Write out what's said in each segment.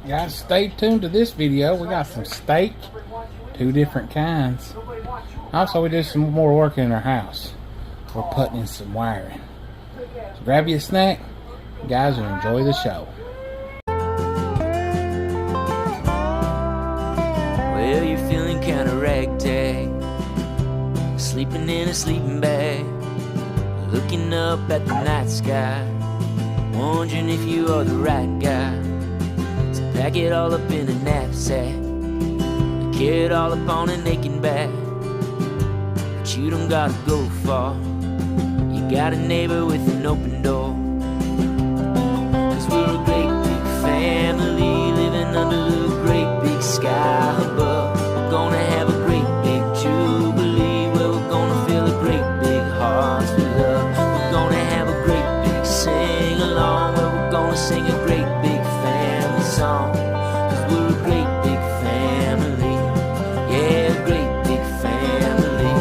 Guys, stay tuned to this video. We got some steak, 2 different kinds. Also, we did some more work in our house. We're putting in some wiring. So grab you a snack, guys, and enjoy the show. Well, you're feeling kinda ragtag, sleeping in a sleeping bag, looking up at the night sky, wondering if you are the right guy. So pack it all up in a knapsack, carry it all up on an aching back. But you don't gotta go far, you got a neighbor with an open door. 'Cause we're a great big family, living under the great big sky above. We're gonna have a great big jubilee, where we're gonna fill a great big hearts with love. We're gonna have a great big sing along, where we're gonna sing a great big family song. 'Cause we're a great big family, yeah, a great big family.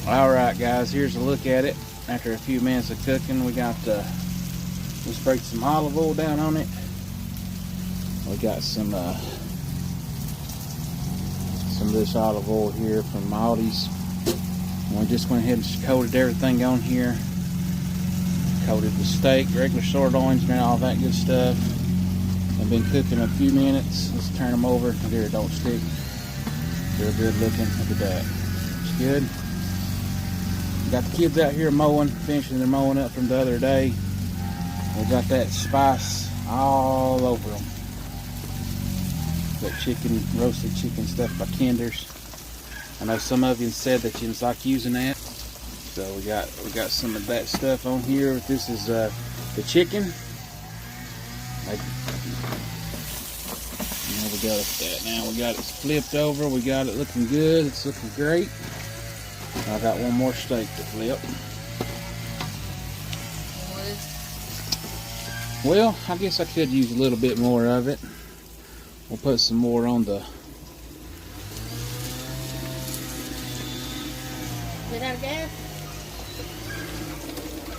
Alright guys, here's a look at it. After a few minutes of cooking, we sprayed some olive oil down on it. We got some of this olive oil here from Aldi's. And we just went ahead and coated everything on here. Coated the steak, regular sirloins, and all that good stuff. They've been cooking a few minutes. Let's turn them over. There, don't stick. They're good looking. Look at that. It's good. Got the kids out here mowing, finishing their mowing up from the other day. We got that spice all over them. That chicken, roasted chicken stuff by Kinder's. I know some of you said that you like using that, so we got some of that stuff on here. This is the chicken. There we go with that. Now we got it flipped over. We got it looking good. It's looking great. I got one more steak to flip. Well, I guess I could use a little bit more of it. We'll put some more on the... Is that gas?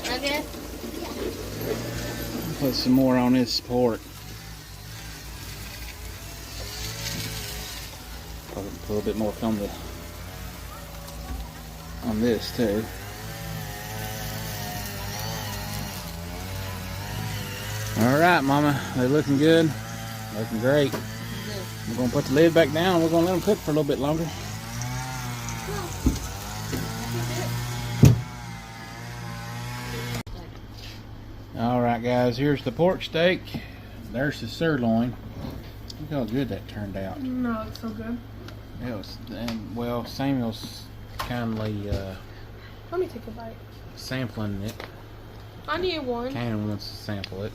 That gas? Put some more on this pork. Put a little bit more on this too. Alright, Mama, they're looking good. Looking great. We're going to put the lid back down and we're going to let them cook for a little bit longer. Alright guys, here's the pork steak. There's the sirloin. Look how good that turned out. No, it's so good. It was, and well, Samuel's kindly Let me take a bite. sampling it. I need one. Cannon wants to sample it.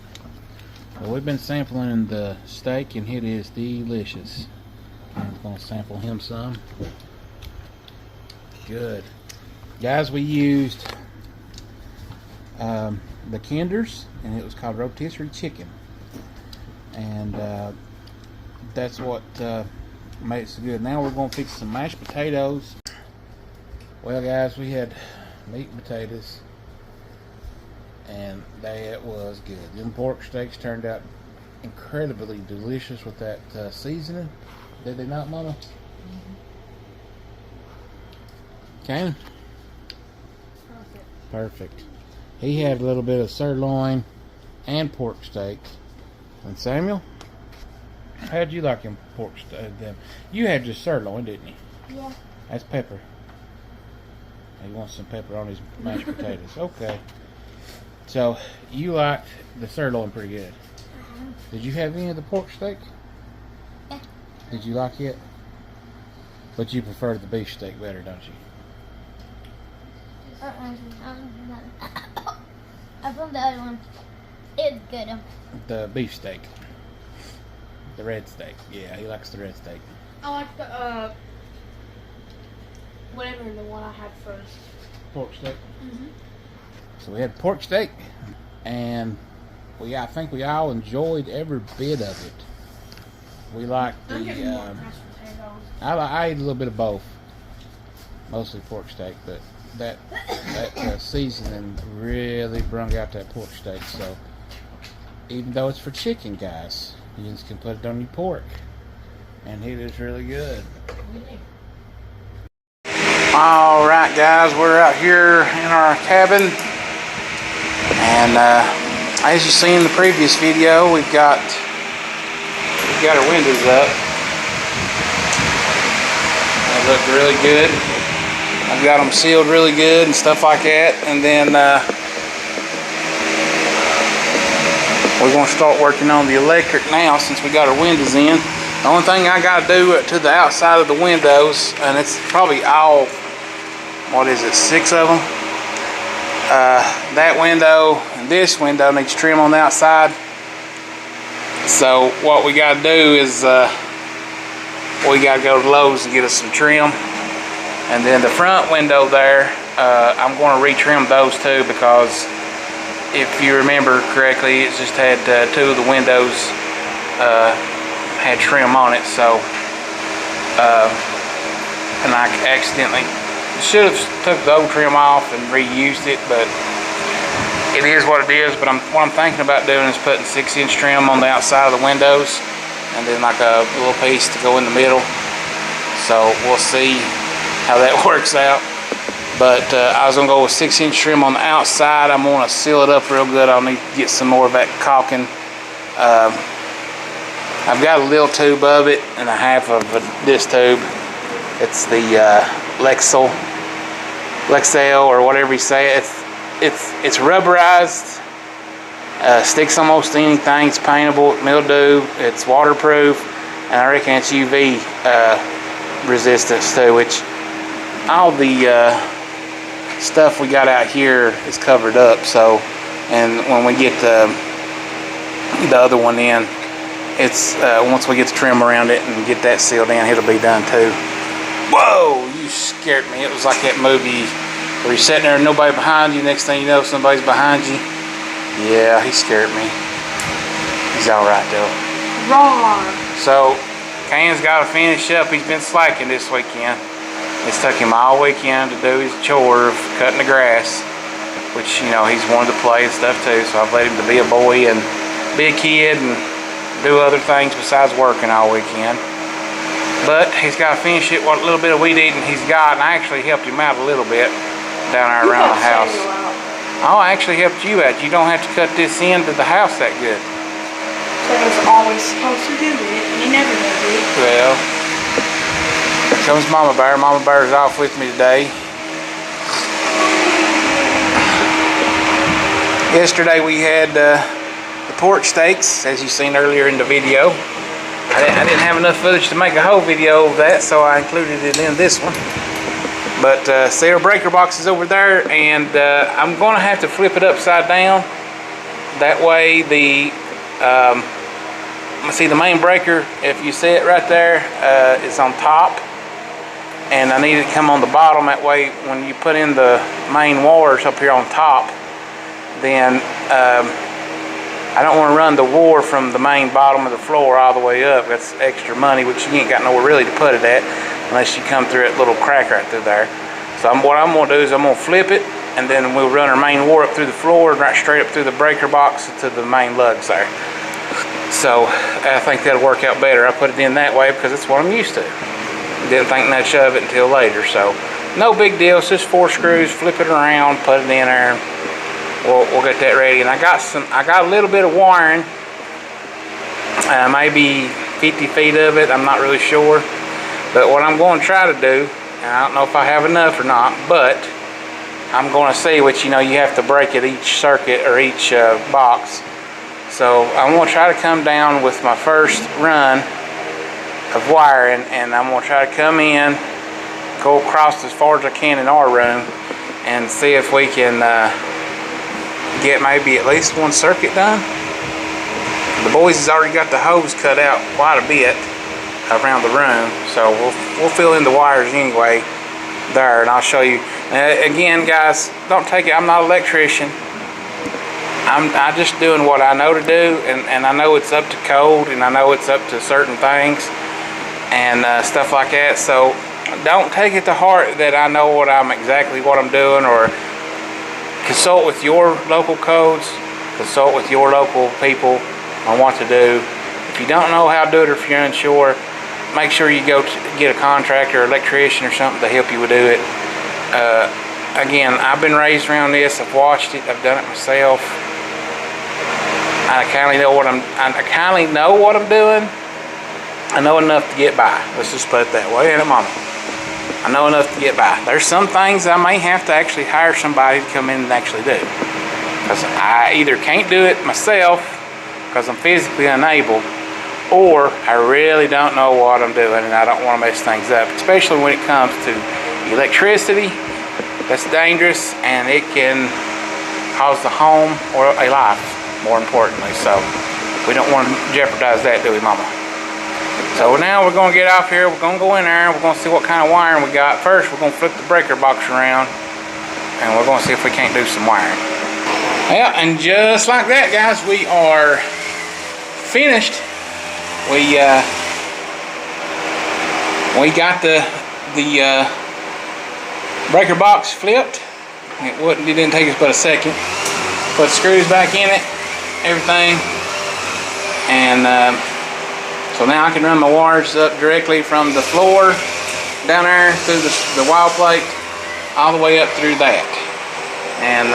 Well, we've been sampling the steak and it is delicious. I'm going to sample him some. Good. Guys, we used the Kinder's, and it was called rotisserie chicken. And that's what made it so good. Now we're going to fix some mashed potatoes. Well guys, we had meat and potatoes and and that was good. Them pork steaks turned out incredibly delicious with that seasoning. Did they not, Mama? Okay. Perfect. He had a little bit of sirloin and pork steak. And Samuel, how'd you like them pork steak? You had just sirloin, didn't you? Yeah. That's pepper. He wants some pepper on his mashed potatoes. Okay. So you liked the sirloin pretty good. Did you have any of the pork steak? Yeah. Did you like it? But you prefer the beef steak better, don't you? I found the other one. It's good. The beef steak. The red steak. Yeah, he likes the red steak. I like the whatever the one I had first. Pork steak. So we had pork steak, and I think we all enjoyed every bit of it. We liked the. I'm getting more mashed potatoes. I ate a little bit of both, mostly pork steak, but that seasoning really brung out that pork steak. So even though it's for chicken, guys, you just can put it on your pork, and it is really good. All right, guys, we're out here in our cabin, and as you seen in the previous video, we've got our windows up. They look really good. I've got them sealed really good and stuff like that, and then we're going to start working on the electric now since we got our windows in. The only thing I got to do to the outside of the windows, and it's probably all, what is it, 6 of them? That window and this window needs trim on the outside. So what we got to do is we got to go to Lowe's and get us some trim. And then the front window there, I'm going to retrim those too, because if you remember correctly, it just had 2 of the windows had trim on it. So and I accidentally should have took the old trim off and reused it, but it is what it is. But what I'm thinking about doing is putting 6-inch trim on the outside of the windows, and then like a little piece to go in the middle. So we'll see how that works out. But I was gonna go with 6-inch trim on the outside. I'm gonna seal it up real good. I'll need to get some more of that caulking. I've got a little tube of it and a half of this tube. It's the Lexel or whatever you say. It's rubberized. Sticks almost anything. It's paintable, mildew. It's waterproof, and I reckon it's UV resistance too. Which all the stuff we got out here is covered up. So, and when we get the other one in, it's once we get the trim around it and get that sealed in, it'll be done too. Whoa! You scared me. It was like that movie where you're sitting there and nobody behind you. Next thing you know, somebody's behind you. Yeah, he scared me. He's all right though. Roar. So, Can's got to finish up. He's been slacking this weekend. It's took him all weekend to do his chore of cutting the grass, which, you know, he's wanted to play and stuff too. So I've let him to be a boy and be a kid and do other things besides working all weekend. But he's got to finish it, what little bit of weed eating he's got, and I actually helped him out a little bit down there around the house. I actually helped you out. You don't have to cut this end of the house that good. So I was always supposed to do it, and he never did it. Well, here comes Mama Bear. Mama Bear's off with me today. Yesterday we had the pork steaks, as you seen earlier in the video. I didn't have enough footage to make a whole video of that, so I included it in this one. But see our breaker box is over there, and I'm going to have to flip it upside down. That way see the main breaker, if you see it right there, is on top. And I need it to come on the bottom. That way when you put in the main wires up here on top, then I don't want to run the wire from the main bottom of the floor all the way up. That's extra money, which you ain't got nowhere really to put it at unless you come through that little crack right through there. So what I'm going to do is I'm going to flip it and then we'll run our main wire up through the floor and right straight up through the breaker box to the main lugs there. So I think that'll work out better. I put it in that way because it's what I'm used to. Didn't think much of it until later. So no big deal. It's just 4 screws. Flip it around, put it in there. We'll get that ready. And I got a little bit of wiring, maybe 50 feet of it. I'm not really sure. But what I'm going to try to do, and I don't know if I have enough or not, but I'm going to see what, you have to break at each circuit or each box. So I'm going to try to come down with my first run of wiring, and I'm going to try to come in, go across as far as I can in our room, and see if we can get maybe at least 1 circuit done. The boys has already got the hose cut out quite a bit around the room, so we'll fill in the wires anyway there, and I'll show you. Again, guys, don't take it, I'm not an electrician. I'm just doing what I know to do, and I know it's up to code, and I know it's up to certain things and stuff like that. So don't take it to heart that I know exactly what I'm doing, or consult with your local codes, consult with your local people on what to do. If you don't know how to do it, or if you're unsure, make sure you go get a contractor or electrician or something to help you do it. Again, I've been raised around this. I've watched it. I've done it myself. I kind of know what I'm doing. I know enough to get by. Let's just put it that way. And Mama, I know enough to get by. There's some things I may have to actually hire somebody to come in and actually do, because I either can't do it myself because I'm physically unable, or I really don't know what I'm doing and I don't want to mess things up, especially when it comes to electricity. That's dangerous, and it can cause the home or a life, more importantly. So we don't want to jeopardize that, do we, Mama? So now we're going to get off here. We're going to go in there. We're going to see what kind of wiring we got. First, we're going to flip the breaker box around, and we're going to see if we can't do some wiring. Yeah, and just like that, guys, we are finished. We got the breaker box flipped. It didn't take us but a second. Put the screws back in it, everything, and so now I can run my wires up directly from the floor down there through the wall plate all the way up through that, and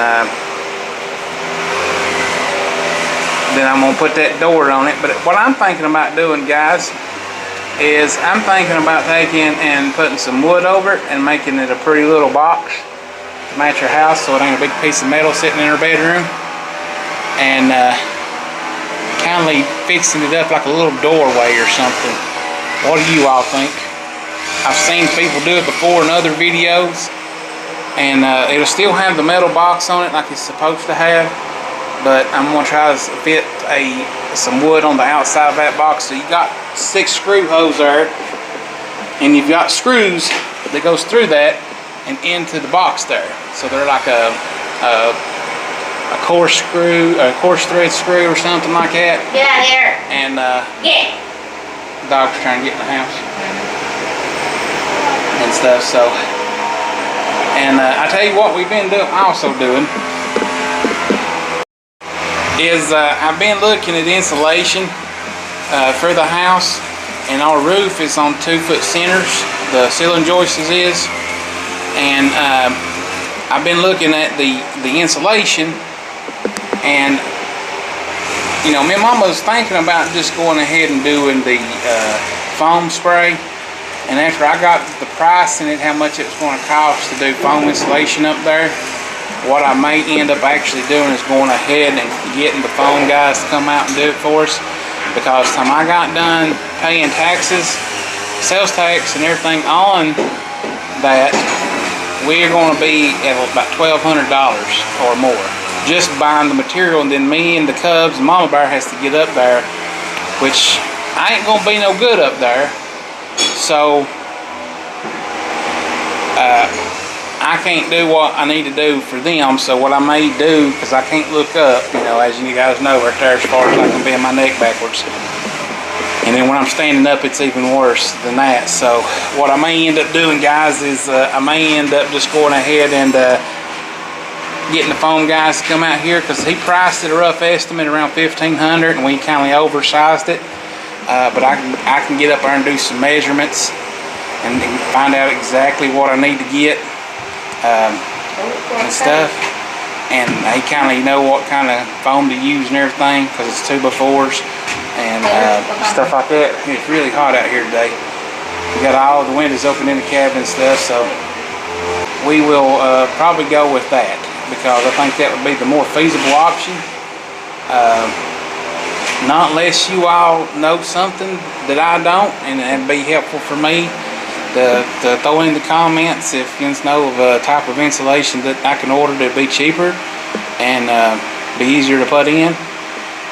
then I'm gonna put that door on it. But what I'm thinking about doing, guys, is I'm thinking about taking and putting some wood over it and making it a pretty little box to match your house, so it ain't a big piece of metal sitting in our bedroom, and kind of fixing it up like a little doorway or something. What do you all think? I've seen people do it before in other videos, and it'll still have the metal box on it like it's supposed to have, but I'm going to try to fit some wood on the outside of that box. So you got 6 screw holes there, and you've got screws that goes through that and into the box there. So they're like a coarse screw, a coarse thread screw or something like that. Get out of here. And Get. the dog's trying to get in the house and stuff. So, and I tell you what we've been also doing is I've been looking at insulation for the house, and our roof is on 2-foot centers. The ceiling joist is, and I've been looking at the insulation, and me and Mama was thinking about just going ahead and doing the foam spray. And after I got the price and how much it was going to cost to do foam insulation up there, what I may end up actually doing is going ahead and getting the foam guys to come out and do it for us. Because the time I got done paying taxes, sales tax and everything on that, we're going to be at about $1,200 or more. Just buying the material, and then me and the cubs and Mama Bear has to get up there, which I ain't going to be no good up there. So I can't do what I need to do for them. So what I may do, because I can't look up, as you guys know, right there, as far as I can bend my neck backwards. And then when I'm standing up, it's even worse than that. So what I may end up doing, guys, is I may end up just going ahead and getting the foam guys to come out here, because he priced it a rough estimate around $1,500, and we kind of oversized it. But I can get up there and do some measurements and find out exactly what I need to get and stuff. And he kind of know what kind of foam to use and everything, because it's 2x4s and stuff like that. It's really hot out here today. We got all the windows open in the cabin and stuff, so we will probably go with that, because I think that would be the more feasible option. Not unless you all know something that I don't, and it'd be helpful for me to throw in the comments if you know of a type of insulation that I can order to be cheaper and be easier to put in.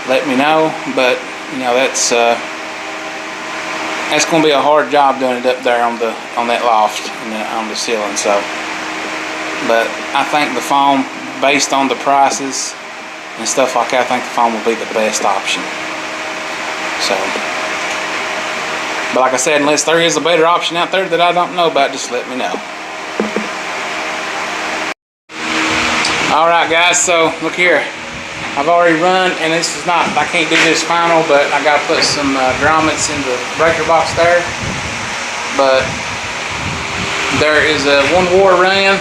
Let me know. But you know, that's going to be a hard job doing it up there on that loft and on the ceiling. So, but I think the foam, based on the prices and stuff like that, I think the foam will be the best option. So, but like I said, unless there is a better option out there that I don't know about, just let me know. Alright guys, so look here. I've already run, and this is not, I can't do this final, but I got to put some grommets in the breaker box there. But there is a 1 wire run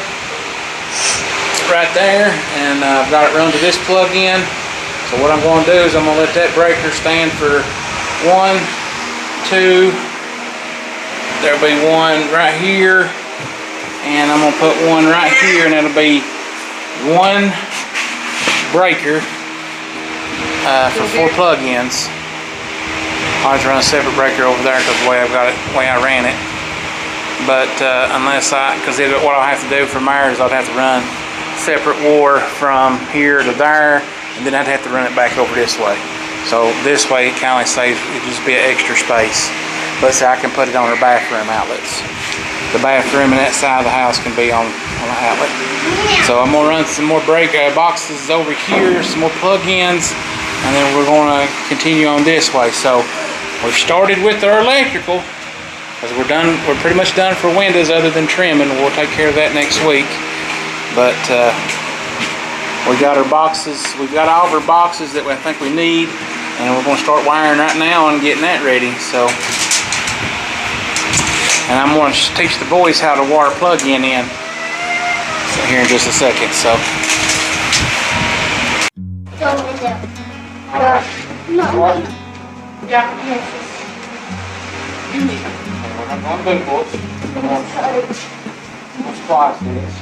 right there, and I've got it run to this plug-in. So what I'm going to do is I'm going to let that breaker stand for 1, 2, there'll be one right here, and I'm going to put one right here, and it'll be 1 breaker for 4 plug-ins. I just run a separate breaker over there because the way I've got it, the way I ran it. But unless because what I'll have to do from there is I'd have to run separate wire from here to there, and then I'd have to run it back over this way. So this way it kind of saves, it just be an extra space. But see, I can put it on our bathroom outlets. The bathroom and that side of the house can be on an outlet. So I'm gonna run some more boxes over here, some more plug-ins, and then we're gonna continue on this way. So we've started with our electrical, because we're pretty much done for windows other than trimming. We'll take care of that next week. But we got our boxes, we've got all of our boxes that I think we need, and we're going to start wiring right now and getting that ready. So, and I'm going to teach the boys how to wire plug-in in. So here in just a second. So. I'm going to do both. Let's splice this.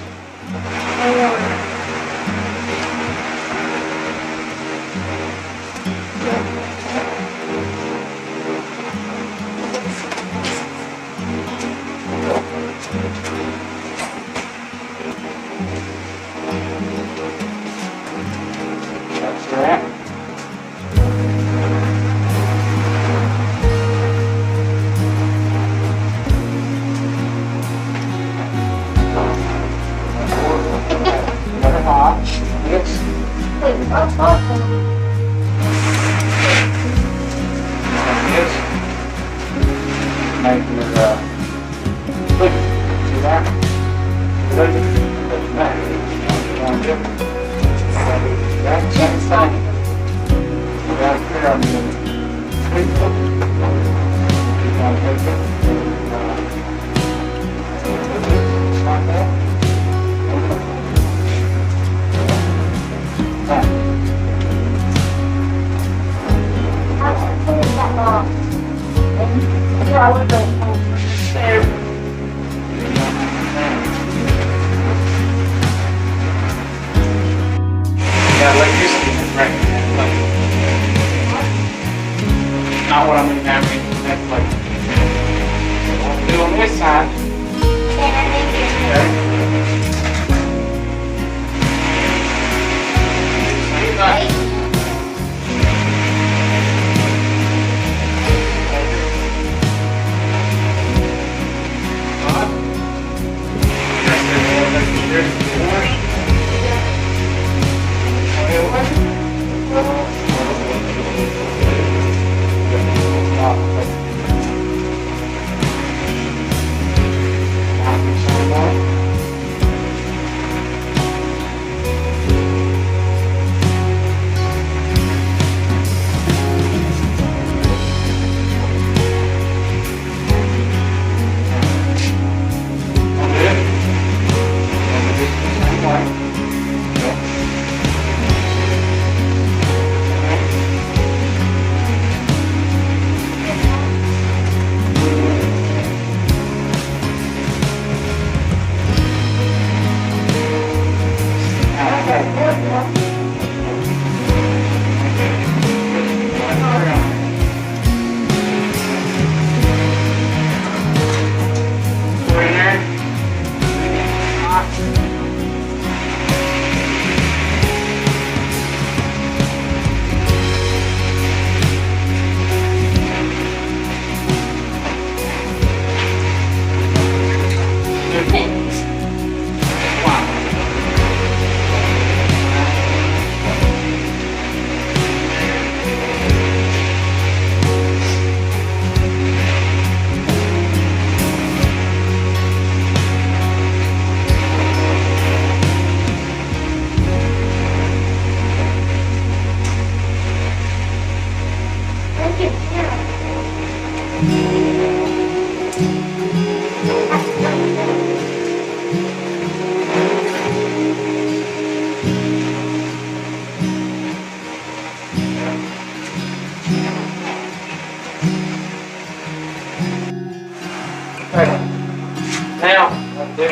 That's that. Got electricity right now. Not what I'm going to have in that place. What we'll do on this side. Okay. Same thing.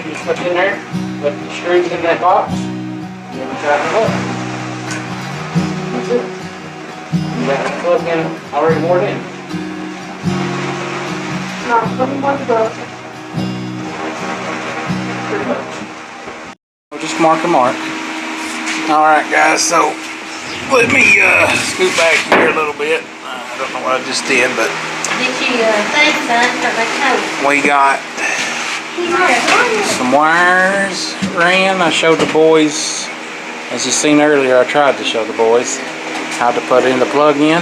Just put it in there, put the screws in that box, and then tighten it up. That's it. You got the plug in already bored in. No, put them on the book. Pretty much. We'll just mark a mark. Alright guys, so let me scoot back here a little bit. I don't know what I just did, but Did you think, son, for my coat? we got some wires ran. I showed the boys, as you seen earlier, I tried to show the boys how to put in the plug in.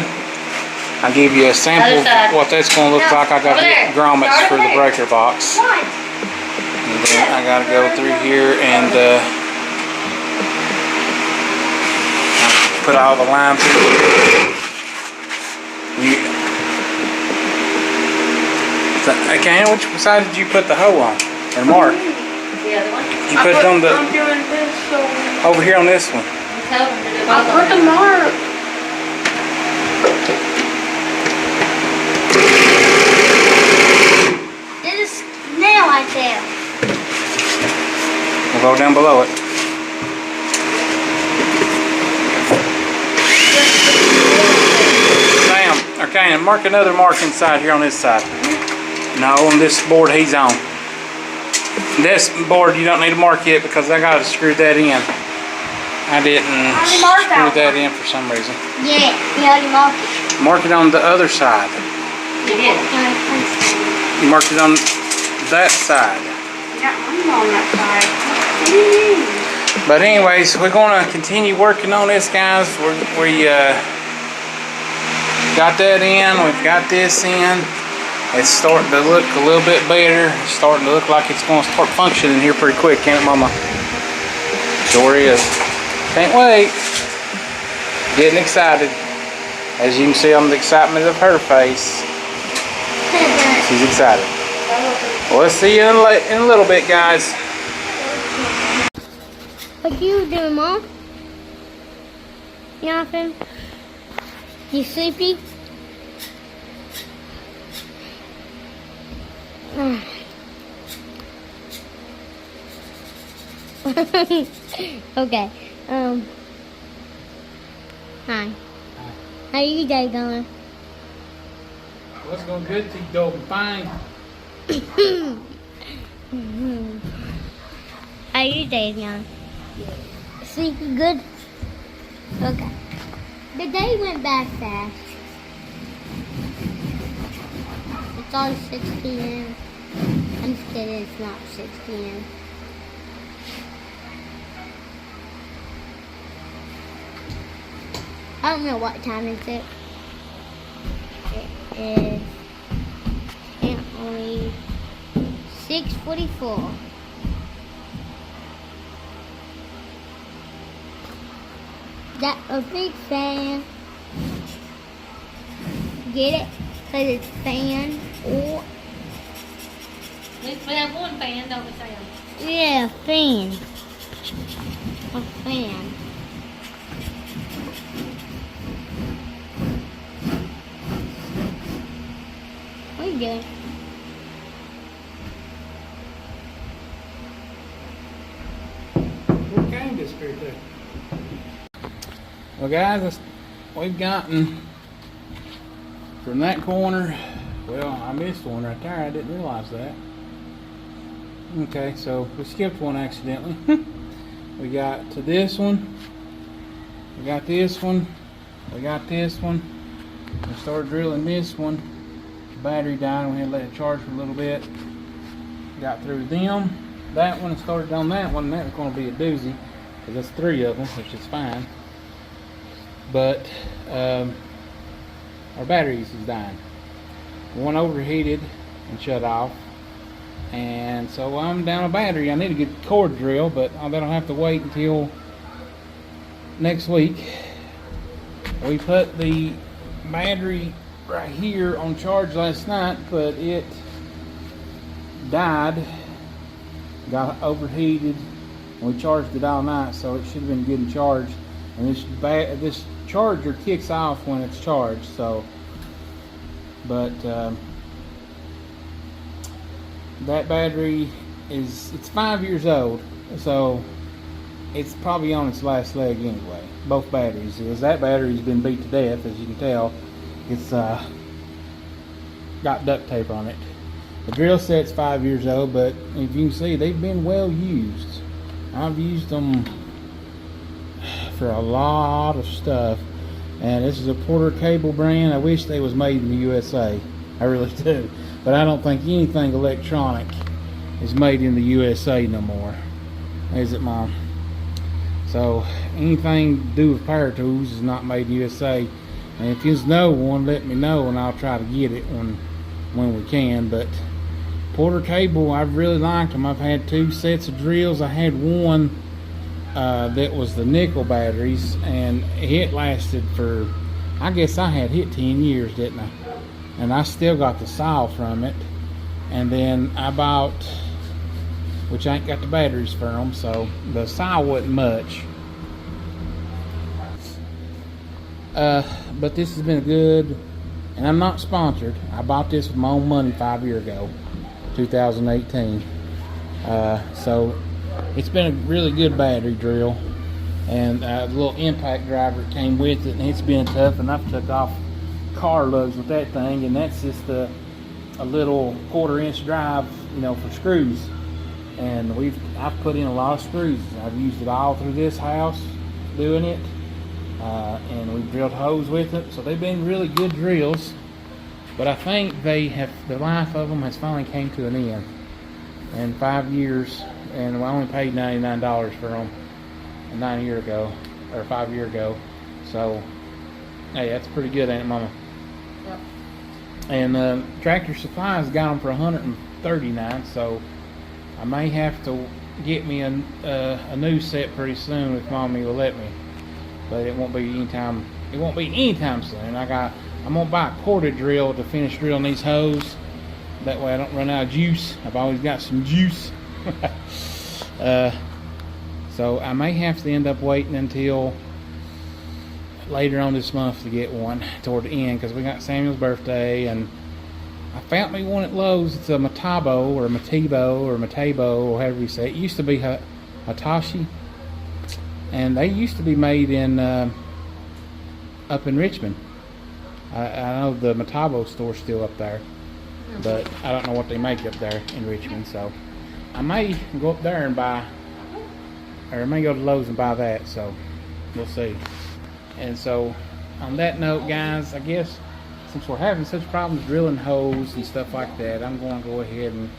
I'll give you a sample of what that's going to look like. I got grommets for the breaker box. And then I got to go through here and put all the lines in. Okay, which side did you put the hoe on? Or mark? The other one. You put it on the I'm doing this so over here on this one. I put the mark. There's a nail right there. We'll go down below it. Sam, okay, and mark another mark inside here on this side. No, on this board he's on. This board you don't need to mark yet because I got to screw that in. I didn't screw that in for some reason. Yeah, you already marked it. Mark it on the other side. You did. You marked it on that side. Yeah, I'm on that side. What do you mean? But anyways, we're going to continue working on this, guys. We got that in. We've got this in. It's starting to look a little bit better. It's starting to look like it's going to start functioning here pretty quick, can't it, Mama? Sure is. Can't wait. Getting excited. As you can see on the excitement of her face. She's excited. Well, let's see you in a little bit, guys. What you doing, Mom? Nothing. You sleepy? Okay. Hi. How your day going? What's going good to you, Dolphin? Fine. How your day going? Sleepy good? Okay. The day went by fast. It's on 6 p.m. I'm just kidding, it's not 6 p.m. I don't know what time is it. It is only 6:44. That a big fan. Get it? Because it's fan or... We have one fan, don't we, Sam? Yeah, fan. A fan. What are you doing? What kind of spirit there? Well, guys, we've gotten from that corner. Well, I missed one right there. I didn't realize that. Okay, so we skipped one accidentally. We got to this one. We got this one. We got this one. We started drilling this one. The battery died. We had to let it charge for a little bit. Got through them. That one, started on that one. That was going to be a doozy because that's 3 of them, which is fine. But our batteries is dying. One overheated and shut off, and so I'm down a battery. I need to get the cord drill, but that'll have to wait until next week. We put the battery right here on charge last night, but it died, got overheated, and we charged it all night, so it should have been good and charged. And this charger kicks off when it's charged, so but that battery it's 5 years old, so it's probably on its last leg anyway. Both batteries is. That battery's been beat to death, as you can tell. It's got duct tape on it. The drill set's 5 years old, but if you can see, they've been well used. I've used them for a lot of stuff, and this is a Porter Cable brand. I wish they was made in the USA. I really do, but I don't think anything electronic is made in the USA no more, is it, Mom? So anything to do with power tools is not made in the USA. And if you know one, let me know and I'll try to get it when we can. But Porter Cable, I've really liked them. I've had 2 sets of drills. I had one that was the nickel batteries, and it lasted for, I guess I had hit 10 years, didn't I? And I still got the saw from it. And then I bought, which I ain't got the batteries for them, so the saw wasn't much. But this has been good, and I'm not sponsored. I bought this with my own money 5 years ago, 2018. So it's been a really good battery drill, and the little impact driver came with it, and it's been tough. And I've took off car lugs with that thing, and that's just a little 1/4-inch drive, you know, for screws. And I've put in a lot of screws. I've used it all through this house doing it, and we've drilled holes with it. So they've been really good drills, but I think the life of them has finally came to an end. And 5 years, and I only paid $99 for them 9 years ago, or 5 years ago. So hey, that's pretty good, ain't it, Mama? Yep. And Tractor Supply's got them for $139. So I may have to get me a new set pretty soon if Mommy will let me, but it won't be anytime. It won't be anytime soon. I'm gonna buy a quarter drill to finish drilling these holes. That way I don't run out of juice. I've always got some juice. So I may have to end up waiting until later on this month to get one toward the end, because we got Samuel's birthday, and I found me one at Lowe's. It's a Matabo or Matabo or however you say it. It used to be Hitachi, and they used to be made in up in Richmond. I know the Matabo store's still up there, but I don't know what they make up there in Richmond. So I may go up there and buy, or I may go to Lowe's and buy that. So we'll see. And so on that note, guys, I guess since we're having such problems drilling holes and stuff like that, I'm going to go ahead and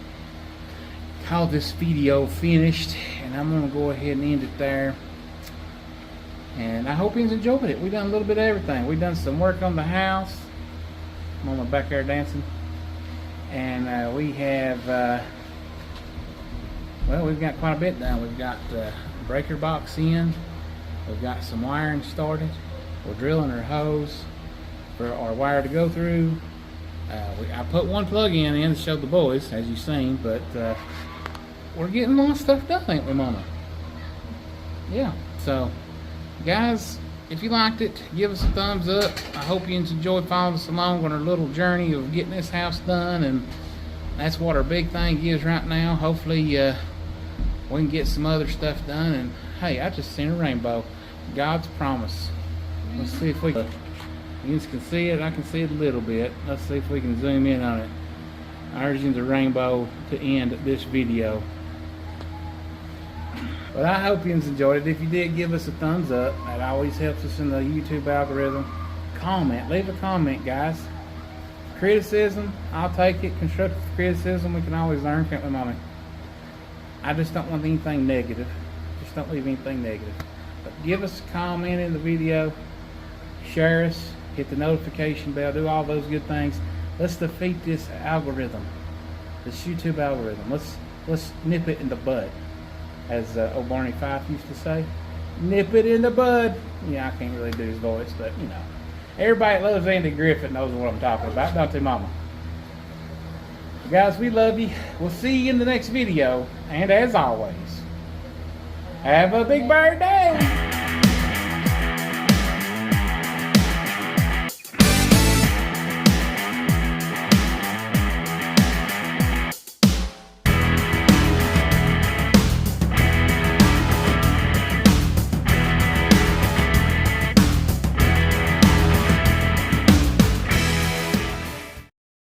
call this video finished, and I'm going to go ahead and end it there. And I hope you enjoyed it. We've done a little bit of everything. We've done some work on the house. Mama back there dancing. And we have, well, we've got quite a bit done. We've got the breaker box in. We've got some wiring started. We're drilling our hose for our wire to go through. I put one plug in to show the boys, as you've seen, but we're getting a lot of stuff done, ain't we, Mama? Yeah. So, guys, if you liked it, give us a thumbs up. I hope you enjoyed following us along on our little journey of getting this house done, and that's what our big thing is right now. Hopefully, we can get some other stuff done. And hey, I just seen a rainbow. God's promise. Let's see if we can. You can see it. I can see it a little bit. Let's see if we can zoom in on it. Ours is a rainbow to end this video. But I hope you enjoyed it. If you did, give us a thumbs up. That always helps us in the YouTube algorithm. Comment. Leave a comment, guys. Criticism, I'll take it. Constructive criticism, we can always learn, can't we, Mommy? I just don't want anything negative. Just don't leave anything negative. But give us a comment in the video. Share us. Hit the notification bell. Do all those good things. Let's defeat this algorithm. This YouTube algorithm. Let's nip it in the bud. As old Barney Fife used to say. Nip it in the bud. Yeah, I can't really do his voice, but you know. Everybody that loves Andy Griffith knows what I'm talking about, don't they, Mama? Guys, we love you. We'll see you in the next video. And as always, have a big birthday!